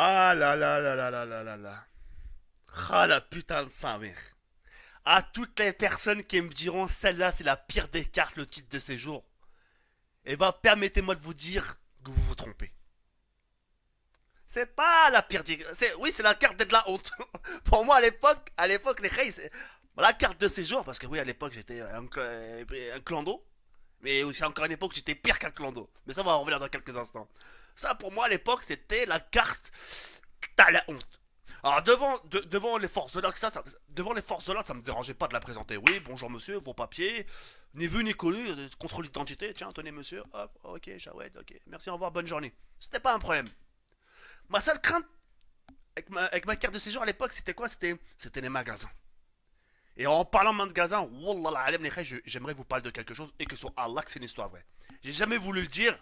Ah là là là là là là là là. Ah la putain de sa mère. À toutes les personnes qui me diront celle-là c'est la pire des cartes, le titre de séjour. Eh ben permettez-moi de vous dire que vous vous trompez. C'est pas la pire des... Oui, c'est la carte de la honte. Pour moi à l'époque les reilles, c'est la carte de séjour parce que oui à l'époque j'étais un clando. Mais aussi encore une époque j'étais pire qu'un clando. Mais ça va en revenir dans quelques instants. Ça pour moi à l'époque c'était la carte. T'as la honte. Alors devant les forces de l'ordre, devant les forces de l'ordre, ça me dérangeait pas de la présenter. Oui, bonjour monsieur, vos papiers, ni vu ni connu, contrôle d'identité, tiens, tenez monsieur, hop, ok, Jawed, ok, merci, au revoir, bonne journée. C'était pas un problème. Ma seule crainte avec ma carte de séjour à l'époque, c'était quoi? C'était les magasins. Et en parlant de magasins, wallah la les frères, j'aimerais vous parler de quelque chose et que sur Allah que c'est une histoire vraie. J'ai jamais voulu le dire.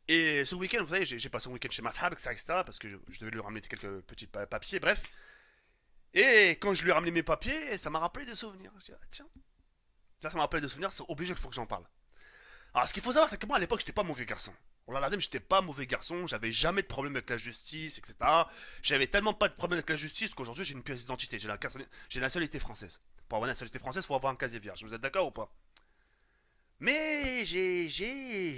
Et ce week-end, vous savez, j'ai passé un week-end chez Mashab, etc., parce que je devais lui ramener quelques petits papiers, bref. Et quand je lui ai ramené mes papiers, ça m'a rappelé des souvenirs. Je dis, ah, tiens, ça m'a rappelé des souvenirs, c'est obligé qu'il faut que j'en parle. Alors, ce qu'il faut savoir, c'est que moi, à l'époque, j'étais pas mauvais garçon. On l'a j'étais pas mauvais garçon, j'avais jamais de problème avec la justice, etc. J'avais tellement pas de problème avec la justice qu'aujourd'hui, j'ai une pièce d'identité, j'ai la nationalité française. Pour avoir la nationalité française, il faut avoir un casier vierge. Vous êtes d'accord ou pas? Mais j'ai j'ai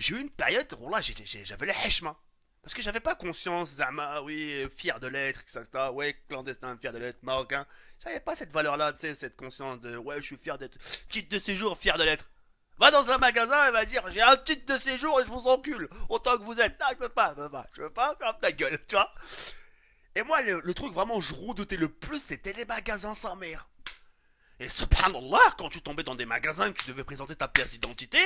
eu une période où là j'avais les hechma. Parce que j'avais pas conscience, Zama, oui, fier de l'être, etc. Ouais, clandestin, fier de l'être, marocain. J'avais pas cette valeur-là, tu sais, cette conscience de ouais, je suis fier d'être. Titre de séjour, fier de l'être. Va dans un magasin et va dire j'ai un titre de séjour et je vous encule autant que vous êtes. Non, je peux pas, ferme ta gueule, tu vois. Et moi, le truc vraiment je redoutais le plus, c'était les magasins sans mère. Et subhanallah, quand tu tombais dans des magasins que tu devais présenter ta pièce d'identité,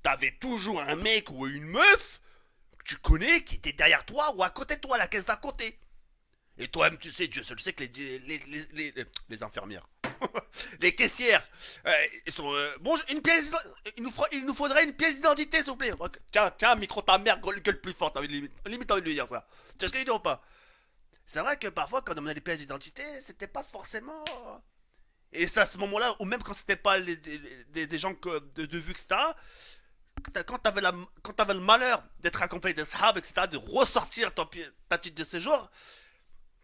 t'avais toujours un mec ou une meuf que tu connais qui était derrière toi ou à côté de toi, à la caisse d'à côté. Et toi-même, tu sais, Dieu seul sait que les infirmières, les caissières, ils sont. Bon, une pièce. Il nous faudrait une pièce d'identité, s'il vous plaît. Tiens, tiens, micro ta mère, gueule plus forte. Limite, envie de lui dire ça. Tu vois ce que je dis ou pas? C'est vrai que parfois, quand on a des pièces d'identité, c'était pas forcément. Et c'est à ce moment-là, ou même quand c'était pas des gens de vue, etc., quand t'avais le malheur d'être accompagné des sahabs, etc., de ressortir ta titre de séjour,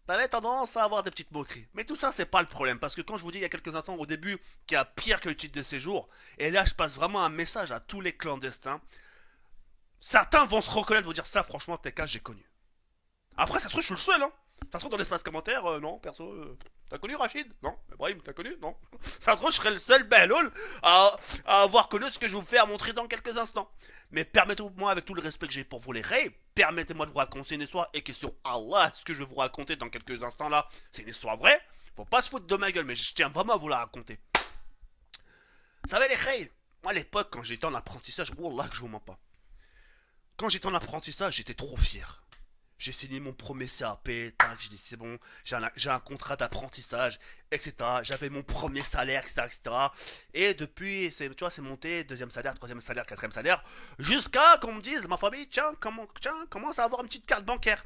t'avais tendance à avoir des petites moqueries. Mais tout ça, c'est pas le problème, parce que quand je vous dis il y a quelques instants au début qu'il y a pire que le titre de séjour, et là je passe vraiment un message à tous les clandestins, certains vont se reconnaître, vont dire ça, franchement, tes cas, j'ai connu. Après, ça se trouve, je suis le seul, hein. Ça se trouve, dans l'espace commentaire, non, perso, t'as connu Rachid? Non. Ibrahim, t'as connu? Non. Ça se trouve, je serais le seul belol à avoir connu ce que je vais vous faire montrer dans quelques instants. Mais permettez-moi, avec tout le respect que j'ai pour vous les rêves, permettez-moi de vous raconter une histoire et que sur Allah, ce que je vais vous raconter dans quelques instants là, c'est une histoire vraie. Faut pas se foutre de ma gueule, mais je tiens vraiment à vous la raconter. Vous savez les rêves? Moi, à l'époque, quand j'étais en apprentissage, wallah que je vous mens pas. Quand j'étais en apprentissage, j'étais trop fier. J'ai signé mon premier CAP, tac, j'ai dit c'est bon, j'ai un contrat d'apprentissage, etc. J'avais mon premier salaire, etc., etc. Et depuis, tu vois, c'est monté, deuxième salaire, troisième salaire, quatrième salaire, jusqu'à qu'on me dise, ma famille, tiens, commence à avoir une petite carte bancaire.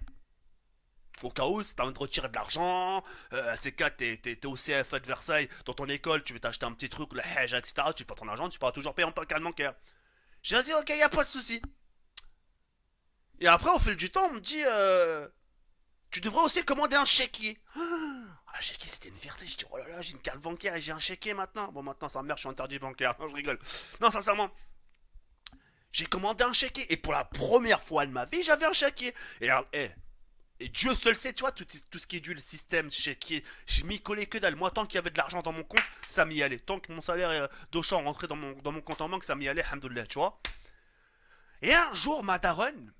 Au cas où, si t'as envie de retirer de l'argent, C4, t'es au CFA de Versailles, dans ton école, tu veux t'acheter un petit truc, le hedge, etc., tu prends ton argent, tu pourras toujours payer en carte bancaire. J'ai dit, ok, y a pas de souci. Et après, au fil du temps, on me dit, tu devrais aussi commander un chéquier. Ah, un chéquier, c'était une fierté. Je dis, oh là là, j'ai une carte bancaire et j'ai un chéquier maintenant. Bon, maintenant, ça merde, je suis interdit bancaire. Non, je rigole. Non, sincèrement, j'ai commandé un chéquier. Et pour la première fois de ma vie, j'avais un chéquier. Et, alors, et Dieu seul sait, tu vois, tout ce qui est dû, le système, chéquier, je m'y collais que dalle. Moi, tant qu'il y avait de l'argent dans mon compte, ça m'y allait. Tant que mon salaire d'Auchan rentrait dans mon compte en banque, ça m'y allait, alhamdoulilah, tu vois. Et un jour, ma daronne,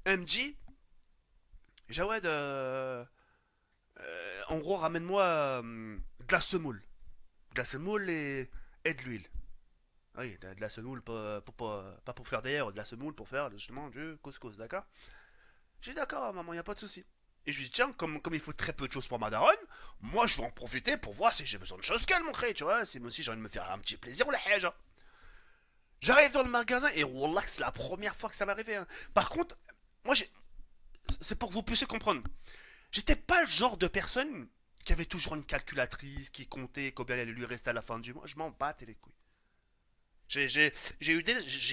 elle me dit, Jawed, en gros, ramène-moi de la semoule. De la semoule et de l'huile. Oui, de la semoule, pas pour faire d'ailleurs, de la semoule pour faire justement du couscous, d'accord? J'ai dit d'accord, maman, y a pas de souci. Et je lui dis, tiens, comme il faut très peu de choses pour ma daronne, moi je vais en profiter pour voir si j'ai besoin de choses qu'elle montrait, tu vois, si moi aussi j'ai envie de me faire un petit plaisir ou la hège. J'arrive dans le magasin et wallah, c'est la première fois que ça m'est arrivé. Hein. Par contre, moi c'est pour que vous puissiez comprendre. J'étais pas le genre de personne qui avait toujours une calculatrice, qui comptait combien elle allait lui rester à la fin du mois. Je m'en battais les couilles. J'ai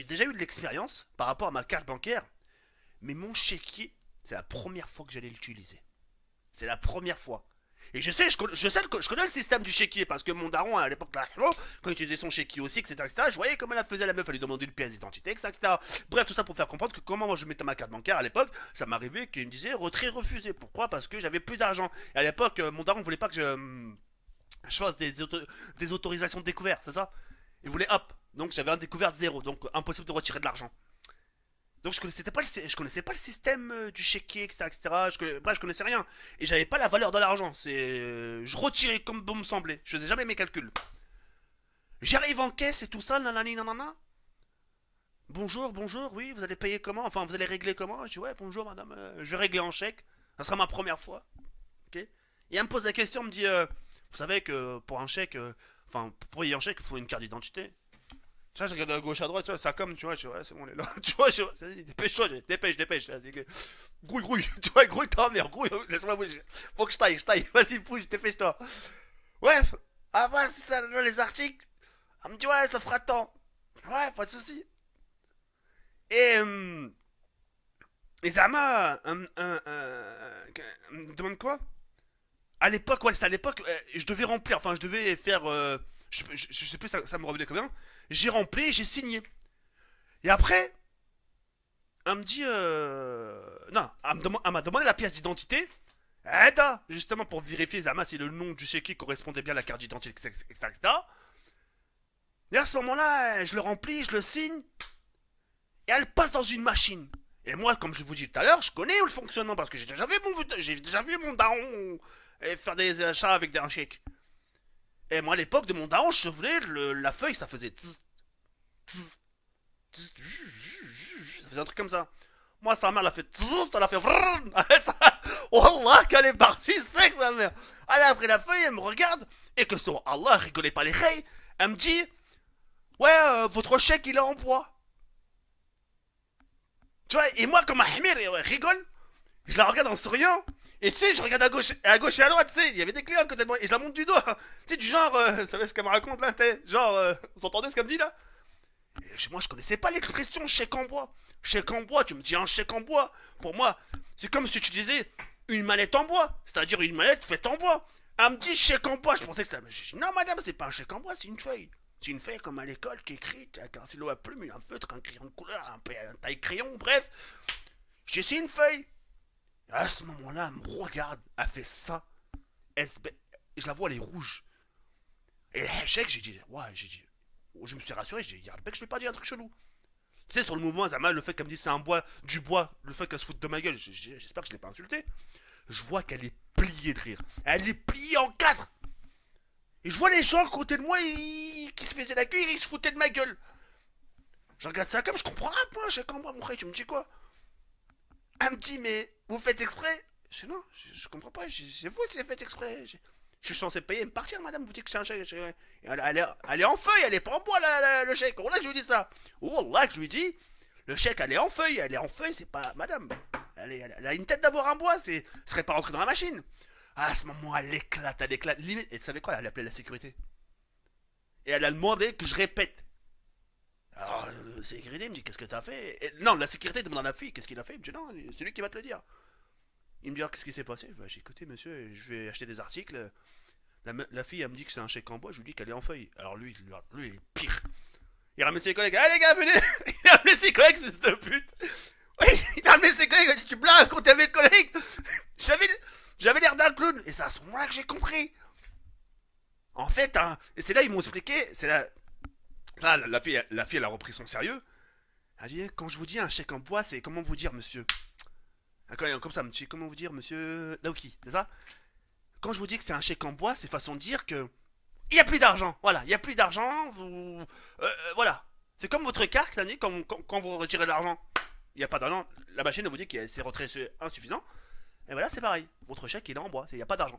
déjà eu de l'expérience par rapport à ma carte bancaire, mais mon chéquier, c'est la première fois que j'allais l'utiliser. C'est la première fois. Et je connais le système du chéquier parce que mon daron à l'époque là, quand il utilisait son chéquier aussi, etc., je voyais comment elle faisait la meuf, elle lui demandait une pièce d'identité, etc. Bref, tout ça pour faire comprendre que comment moi je mettais ma carte bancaire à l'époque, ça m'arrivait qu'il me disait retrait refusé. Pourquoi? Parce que j'avais plus d'argent. Et à l'époque, mon daron voulait pas que je fasse des autorisations de découvert, c'est ça? Il voulait hop. Donc j'avais un découvert de zéro, donc impossible de retirer de l'argent. Donc je connaissais pas le système du chéquier, etc. etc. Bref, je connaissais rien. Et j'avais pas la valeur de l'argent. Je retirais comme bon me semblait. Je faisais jamais mes calculs. J'arrive en caisse et tout ça, nanani nanana. Bonjour, bonjour, oui, vous allez payer comment? Enfin, vous allez régler comment? Je dis ouais, bonjour madame, je vais régler en chèque. Ça sera ma première fois. Ok. Et elle me pose la question, elle me dit, vous savez que pour un chèque, enfin, pour payer un chèque, il faut une carte d'identité. Tu vois, je regarde à gauche à droite, tu vois, ça comme, tu vois, je ouais, c'est bon, on est là. Tu vois, dépêche-toi, dépêche. Grouille, grouille, tu vois, grouille ta mère, grouille, laisse-moi bouger. Faut que je taille, vas-y, bouge, dépêche-toi. Bref, avant, c'est ça, les articles. Elle me dit, ouais, ça fera tant. Ouais, pas de soucis. Et, Zama, me demande quoi? À l'époque, ouais, c'est à l'époque, je devais remplir, enfin, je devais faire, je sais plus, ça me revenait combien. J'ai rempli, j'ai signé. Et après, elle me dit, non, elle m'a demandé la pièce d'identité. Attends, justement pour vérifier, Zama, si le nom du chéquier correspondait bien à la carte d'identité, etc., etc. Et à ce moment-là, je le remplis, je le signe, et elle passe dans une machine. Et moi, comme je vous dis tout à l'heure, je connais le fonctionnement parce que j'ai déjà vu mon daron faire des achats avec un chèque. Et moi, à l'époque de mon daron, je voulais la feuille, ça faisait ça faisait un truc comme ça. Moi, sa mère, elle a fait elle a fait Wallah, qu'elle est partie sec, sa mère. Elle a pris la feuille, elle me regarde, et que sur Allah, rigolez pas les reilles, elle me dit, ouais, votre chèque, il est en bois. Tu vois, et moi, comme un hamir, rigole, je la regarde en souriant. Et tu sais, je regarde à gauche et à droite, tu sais, il y avait des clients à côté de moi, et je la monte du doigt. Tu sais, du genre, vous savez ce qu'elle me raconte là, genre, vous entendez ce qu'elle me dit là? Et moi, je connaissais pas l'expression chèque en bois. Chèque en bois, tu me dis un chèque en bois. Pour moi, c'est comme si tu disais une mallette en bois, c'est-à-dire une mallette faite en bois. Elle me dit chèque en bois, je pensais que c'était. J'ai dit, non, madame, c'est pas un chèque en bois, c'est une feuille. C'est une feuille comme à l'école qui est écrite avec un stylo à plume, un feutre, un crayon de couleur, un taille-crayon, bref. J'ai dit, c'est une feuille. Et à ce moment-là, elle me regarde, elle fait ça. Je la vois, elle est rouge. Et l'échec, j'ai dit, ouais, j'ai dit, je me suis rassuré, j'ai dit, y'a le bec, je vais pas dire un truc chelou. Tu sais, sur le mouvement, Zama, le fait qu'elle me dise c'est un bois, du bois, le fait qu'elle se foute de ma gueule, j'espère que je l'ai pas insulté. Je vois qu'elle est pliée de rire. Elle est pliée en quatre. Et je vois les gens à côté de moi qui se faisaient la queue, ils se foutaient de ma gueule. Je regarde ça comme je comprends rien, moi, chacun moi, mon frère, tu me dis quoi? Elle me dit, mais vous faites exprès? Je dis non, je comprends pas, c'est vous qui avez fait exprès. Je suis censé payer et me partir, madame. Vous dites que c'est un chèque. Elle est en feuille, elle est pas en bois, le chèque. Oh là, je lui dis ça. Oh là, je lui dis, le chèque, elle est en feuille, c'est pas. Madame, elle a une tête d'avoir un bois, ce serait pas rentré dans la machine. À ce moment, elle éclate, elle éclate. Limite, et tu savais quoi? Elle a appelé la sécurité. Et elle a demandé que je répète. Alors, la sécurité me dit, qu'est-ce que t'as fait? Non, la sécurité demande à la fille, qu'est-ce qu'il a fait? Il me dit, non, c'est lui qui va te le dire. Il me dit, qu'est-ce qui s'est passé? Bah, j'ai écouté, monsieur, je vais acheter des articles. La fille, elle me dit que c'est un chèque en bois, je lui dis qu'elle est en feuille. Alors lui, il est pire. Il ramène ses collègues. Allez, les gars, venez. Il a ramené ses collègues, fils de pute. Oui, il a ramené ses collègues, il a dit, tu blagues quand t'avais mes collègues. J'avais, j'avais l'air d'un clown. Et c'est à ce moment-là que j'ai compris. En fait, hein, et c'est là ils m'ont expliqué, c'est là, ça, la fille, elle a repris son sérieux. Elle a dit, quand je vous dis un chèque en bois, c'est comment vous dire, monsieur? Comme ça, elle me dit, comment vous dire, monsieur Daoki, c'est ça? Quand je vous dis que c'est un chèque en bois, c'est façon de dire que il n'y a plus d'argent. Voilà, il n'y a plus d'argent. Voilà. C'est comme votre carte, l'année, quand vous retirez de l'argent. Il n'y a pas d'argent. La machine vous dit que c'est retrait insuffisant. Et voilà, c'est pareil. Votre chèque, il est en bois. Il n'y a pas d'argent.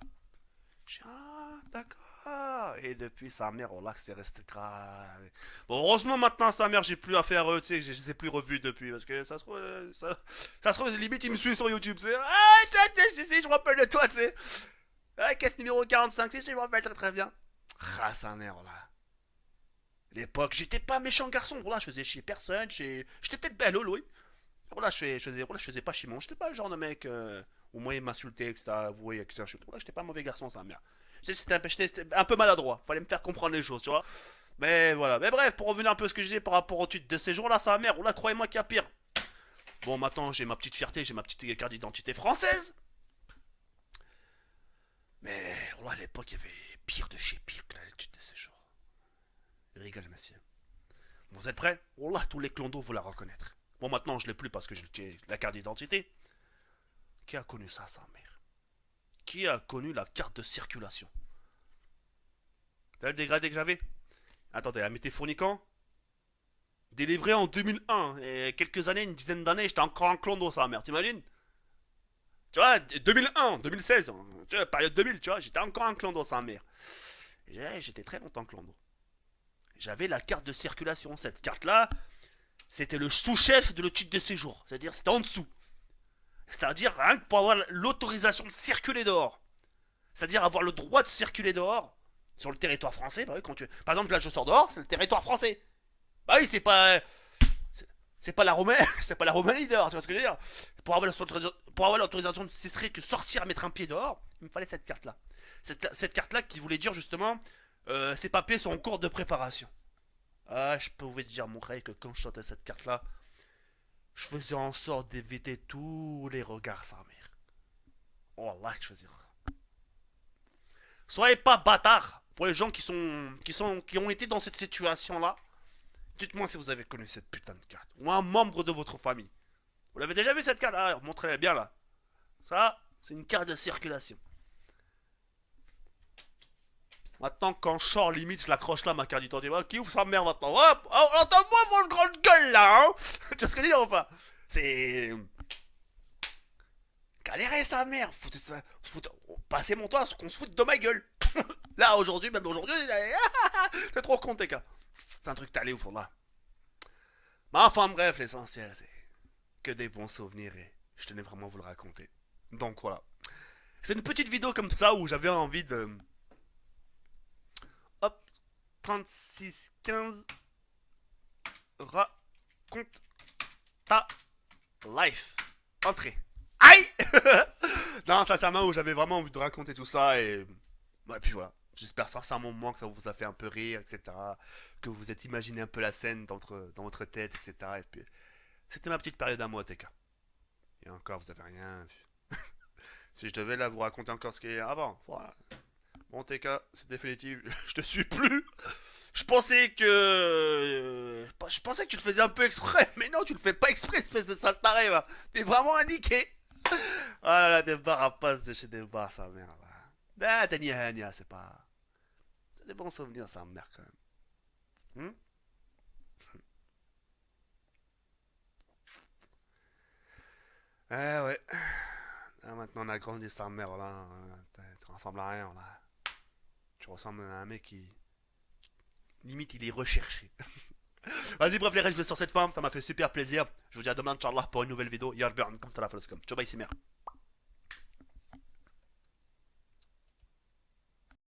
Je dis, ah, d'accord. Et depuis, sa mère, oh là, c'est resté grave. Bon, heureusement, maintenant, sa mère, j'ai plus affaire à eux, tu sais, je les ai plus revus depuis. Parce que ça se trouve, ça se trouve, limite, il me suit sur YouTube, tu sais. Ah, si, je me rappelle de toi, tu sais. Ah, caisse numéro 45, si, je me rappelle très très bien. Ah, sa mère, là. À l'époque, j'étais pas méchant garçon. Voilà, je faisais chier personne. J'étais peut-être belle, oui. Voilà, je faisais pas chier mon. J'étais pas le genre de mec. Au moins, il m'insultait, etc. Vous voyez, etc. Voilà, j'étais pas un mauvais garçon, sa mère. J'étais un peu maladroit. Fallait me faire comprendre les choses, tu vois. Mais voilà. Mais bref, pour revenir un peu à ce que je disais par rapport au titre de séjour, là, sa mère. Voilà, croyez-moi qu'il y a pire. Bon, maintenant, j'ai ma petite fierté, j'ai ma petite carte d'identité française. Mais voilà, à l'époque, il y avait pire de chez pire que la titre de séjour. Rigole, monsieur. Vous êtes prêts? Oh là, tous les clandos vont la reconnaître. Bon, maintenant, je l'ai plus parce que j'ai la carte d'identité. Qui a connu ça, sa mère? Qui a connu la carte de circulation? T'as le dégradé que j'avais? Attendez, elle m'était fournie quand? Délivré en 2001. Et quelques années, une dizaine d'années, j'étais encore en clando, sa mère, t'imagines? Tu vois, 2001, 2016, tu vois, période 2000, tu vois, j'étais encore en clando, sa mère. J'étais très longtemps en clando. J'avais la carte de circulation. Cette carte-là, c'était le sous-chef de le titre de séjour. C'est-à-dire, c'était en dessous. C'est-à-dire, rien que pour avoir l'autorisation de circuler dehors. C'est-à-dire avoir le droit de circuler dehors sur le territoire français. Bah oui, par exemple, là, je sors dehors, c'est le territoire français. Bah oui, c'est pas la Roumanie, c'est pas la Roumanie dehors, tu vois ce que je veux dire? Pour avoir l'autorisation de cesser que sortir, mettre un pied dehors, il me fallait cette carte-là. Cette carte-là qui voulait dire justement, ces papiers sont en cours de préparation. Ah, je pouvais te dire, mon frère, que quand je sortais cette carte-là, je faisais en sorte d'éviter tous les regards sa mère. Oh là, que je faisais. Soyez pas bâtards pour les gens qui ont été dans cette situation-là. Dites-moi si vous avez connu cette putain de carte. Ou un membre de votre famille. Vous l'avez déjà vu cette carte? Ah, montrez-la bien là. Ça, c'est une carte de circulation. Maintenant, quand je sors, limite, je l'accroche là, ma carte d'identité. Qui ouvre sa mère maintenant? Hop! Oh, entends-moi votre grande gueule là, hein! Tu vois ce que je veux dire ou pas? C'est. Galérer sa mère! Passez mon temps à ce qu'on se foute de ma gueule! Là, aujourd'hui, même aujourd'hui, c'est trop con, tes cas. C'est un truc t'allé au fond là. Mais enfin, bref, l'essentiel, c'est que des bons souvenirs et je tenais vraiment à vous le raconter. Donc voilà. C'est une petite vidéo comme ça où j'avais envie de. Hop, 3615. Raconte ta life. Entrée. Aïe! Non, sincèrement, où j'avais vraiment envie de raconter tout ça et. Ouais, puis voilà. J'espère sincèrement moi que ça vous a fait un peu rire, etc. Que vous vous êtes imaginé un peu la scène dans votre tête, etc. Et puis, c'était ma petite période à moi, TK. Et encore, vous avez rien vu. Si je devais là vous raconter encore ce qu'il y a avant, voilà. Bon, TK, c'est définitif. Je te suis plus. Je pensais que tu le faisais un peu exprès. Mais non, tu le fais pas exprès, espèce de sale taré, va. T'es vraiment un niqué. Oh là là, des bars à passe de chez des bars, sa mère, là. Ah, t'as nia, c'est pas. C'est des bons souvenirs, sa mère, quand même. Eh ouais. Ah, maintenant, on a grandi, sa mère, là. Tu ressembles à rien, là. Tu ressembles à un mec qui. Limite, il est recherché. Vas-y, bref, les gars, je vais sur cette forme. Ça m'a fait super plaisir. Je vous dis à demain, Inch'Allah, pour une nouvelle vidéo. Yarburn, comme ça la flosse comme. Ciao, bye, c'est mère.